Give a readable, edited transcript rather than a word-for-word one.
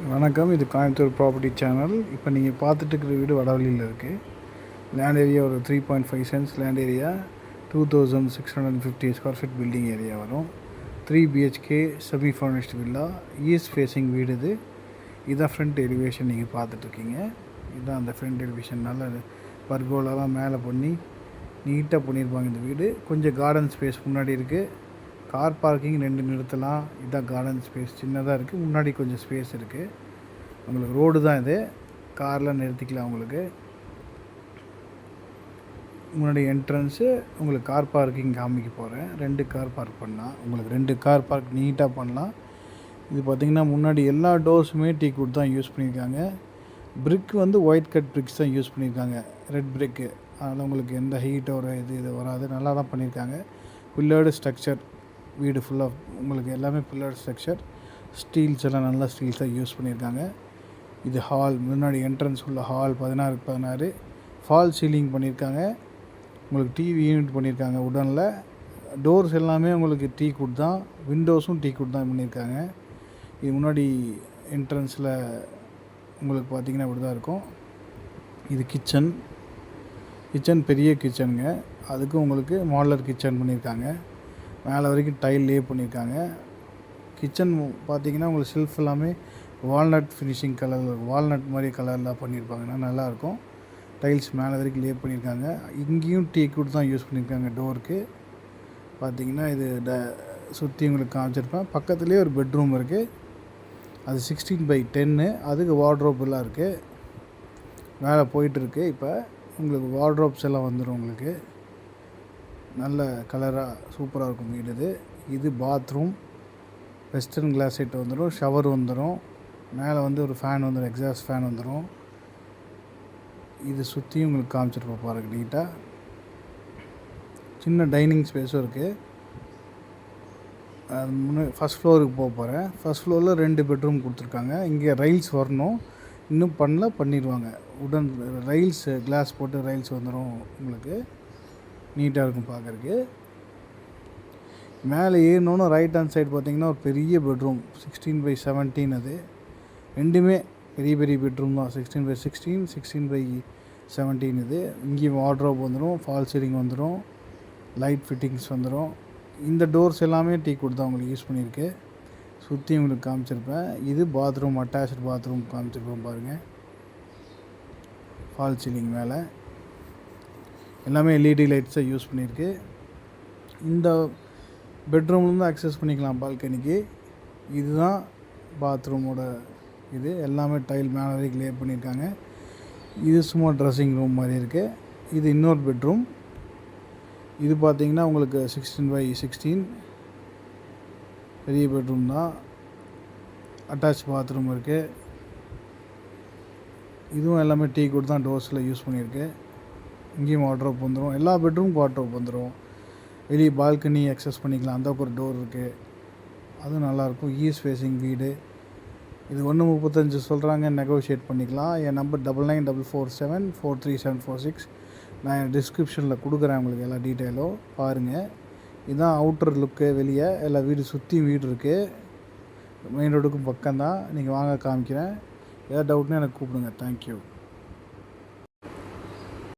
வணக்கம். இது Coimbatore property channel. இப்போ நீங்கள் பார்த்துட்டு இருக்கிற வீடு வடவள்ளியில் இருக்குது. லேண்ட் ஏரியா ஒரு 3.5 cents land area, 2650 square feet building area வரும். 3 BHK semi furnished villa, east facing வீடு இது. இதுதான் ஃப்ரண்ட் எலிவேஷன் நீங்கள் பார்த்துட்ருக்கீங்க. இதுதான் அந்த ஃப்ரண்ட் எலிவேஷன். நல்ல பர்கோலாலாம் மேலே பண்ணி நீட்டாக பண்ணியிருப்பாங்க. இந்த வீடு கொஞ்சம் கார்டன் ஸ்பேஸ் முன்னாடி இருக்குது. கார் பார்க்கிங் 2 நிறுத்தலாம். இதுதான் கார்டன் ஸ்பேஸ், சின்னதாக இருக்குது. முன்னாடி கொஞ்சம் ஸ்பேஸ் இருக்குது. உங்களுக்கு ரோடு தான் இது, கார்லாம் நிறுத்திக்கலாம். உங்களுக்கு முன்னாடி என்ட்ரன்ஸு, உங்களுக்கு கார் பார்க்கிங் காமிக்க போகிறேன். 2 கார் பார்க் பண்ணலாம். உங்களுக்கு 2 கார் பார்க் நீட்டாக பண்ணலாம். இது பார்த்திங்கன்னா முன்னாடி எல்லா டோர்ஸுமே டீக்வுட் தான் யூஸ் பண்ணியிருக்காங்க. பிரிக் வந்து ஒயிட் கட் பிரிக்ஸ் தான் யூஸ் பண்ணியிருக்காங்க, ரெட் பிரிக்கு. அதனால் உங்களுக்கு எந்த ஹீட் ஒரு இது வராது. நல்லா தான் பண்ணியிருக்காங்க. பில்லர்டு ஸ்ட்ரக்சர் வீடு ஃபுல்லாக உங்களுக்கு எல்லாமே பில்லர் ஸ்ட்ரக்சர். ஸ்டீல்ஸ் எல்லாம் நல்லா ஸ்டீல்ஸாக யூஸ் பண்ணியிருக்காங்க. இது ஹால், முன்னாடி என்ட்ரன்ஸ் உள்ள ஹால் 16x16 ஃபால் சீலிங் பண்ணியிருக்காங்க. உங்களுக்கு டிவி யூனிட் பண்ணியிருக்காங்க உடனில். டோர்ஸ் எல்லாமே உங்களுக்கு டீக்வுட் தான், விண்டோஸும் டீக்வுட் தான் பண்ணியிருக்காங்க. இது முன்னாடி என்ட்ரன்ஸில் உங்களுக்கு பார்த்திங்கன்னா இப்படி தான் இருக்கும். இது கிச்சன் பெரிய கிச்சனுங்க. அதுக்கும் உங்களுக்கு மாடலர் கிச்சன் பண்ணியிருக்காங்க. மேலே வரைக்கும் டைல் லே பண்ணியிருக்காங்க. கிச்சன் பார்த்திங்கன்னா உங்களுக்கு ஷெல்ஃப் எல்லாமே வால்நட் ஃபினிஷிங் கலர், வால்நட் மாதிரி கலரில் பண்ணியிருப்பாங்கன்னா நல்லாயிருக்கும். டைல்ஸ் மேலே வரைக்கும் லே பண்ணியிருக்காங்க. இங்கேயும் டீக்வுட் தான் யூஸ் பண்ணியிருக்காங்க டோருக்கு. பார்த்திங்கன்னா இது சுற்றி உங்களுக்கு காமிச்சிருப்பேன். பக்கத்துலேயே ஒரு பெட்ரூம் இருக்குது. அது 16x10. அதுக்கு வார்ட்ரோப் எல்லாம் இருக்குது. மேலே போயிட்டுருக்கு. இப்போ உங்களுக்கு வார்ட்ரோப்ஸ் எல்லாம் வந்துடும். உங்களுக்கு நல்ல கலராக சூப்பராக இருக்கும் வீடு. இது பாத்ரூம், வெஸ்டர்ன் கிளாஸ் செட் வந்துடும், ஷவர் வந்துடும். மேலே வந்து ஒரு ஃபேன் வந்துடும், எக்ஸாஸ்ட் ஃபேன் வந்துடும். இது சுற்றியும் உங்களுக்கு காமிச்சிட்டு பாருங்க நீட்டாக. சின்ன டைனிங் ஸ்பேஸும் இருக்குது. அது ஃபஸ்ட் ஃப்ளோருக்கு போகிறேன். ஃபஸ்ட் ஃப்ளோரில் 2 பெட்ரூம் கொடுத்துருக்காங்க. இங்கே ரைல்ஸ் வரணும், இன்னும் பண்ணிடுவாங்க. உடன் ரைல்ஸ், கிளாஸ் போட்டு ரைல்ஸ் வந்துடும். உங்களுக்கு நீட்டாக இருக்கும் பார்க்குறக்கு. மேலே ஏறினோன்னு ரைட் ஹேண்ட் சைடு பார்த்திங்கன்னா ஒரு பெரிய பெட்ரூம் 16x17. அது ரெண்டுமே பெரிய பெட்ரூம் தான். 16x16, 16x17 இது. இங்கேயும் வார்ட்ரோப் வந்துடும், ஃபால் சீலிங் வந்துடும், லைட் ஃபிட்டிங்ஸ் வந்துடும். இந்த டோர்ஸ் எல்லாமே டீக்வுட் தான் உங்களுக்கு யூஸ் பண்ணியிருக்கு. சுற்றி உங்களுக்கு காமிச்சிருப்பேன். இது பாத்ரூம், அட்டாச்டு பாத்ரூம் காமிச்சிருப்பேன் பாருங்கள். ஃபால் சீலிங் மேலே எல்லாமே எல்இடி லைட்ஸை யூஸ் பண்ணியிருக்கு. இந்த பெட்ரூம்லேருந்து அக்சஸ் பண்ணிக்கலாம் பால்கனிக்கு. இதுதான் பாத்ரூமோட இது. எல்லாமே டைல் மேலே வரைக்கும் லே பண்ணியிருக்காங்க. இது சும்மா ட்ரெஸ்ஸிங் ரூம் மாதிரி இருக்குது. இது இன்னொரு பெட்ரூம். இது பார்த்திங்கன்னா உங்களுக்கு 16x16 பெரிய பெட்ரூம் தான். அட்டாச் பாத்ரூம் இருக்குது. இதுவும் எல்லாமே டீக்வுட் தான் டோர்ஸில் யூஸ் பண்ணியிருக்கு. இங்கேயும் வார்ட்ரோப் வந்துடும். எல்லா பெட்ரூமும் வார்ட்ரோப் வந்துடும். வெளியே பால்கனி அக்சஸ் பண்ணிக்கலாம். அந்த ஒரு டோர் இருக்குது, அதுவும் நல்லாயிருக்கும். ஈஸ்ட் ஃபேஸிங் வீடு. இது 1.35 சொல்கிறாங்க, நெகோஷியேட் பண்ணிக்கலாம். என் நம்பர் 9944743746. நான் என் டிஸ்கிரிப்ஷனில் கொடுக்குறேன் உங்களுக்கு எல்லா டீட்டெயிலும் பாருங்கள். இதுதான் அவுட்டர் லுக்கு. வெளியே எல்லா வீடு சுற்றி வீடு இருக்குது. மெயின் ரோடுக்கும் பக்கம்தான். நீங்கள் வாங்க காமிக்கிறேன். ஏதாவது டவுட்னா எனக்கு கூப்பிடுங்க. தேங்க்யூ.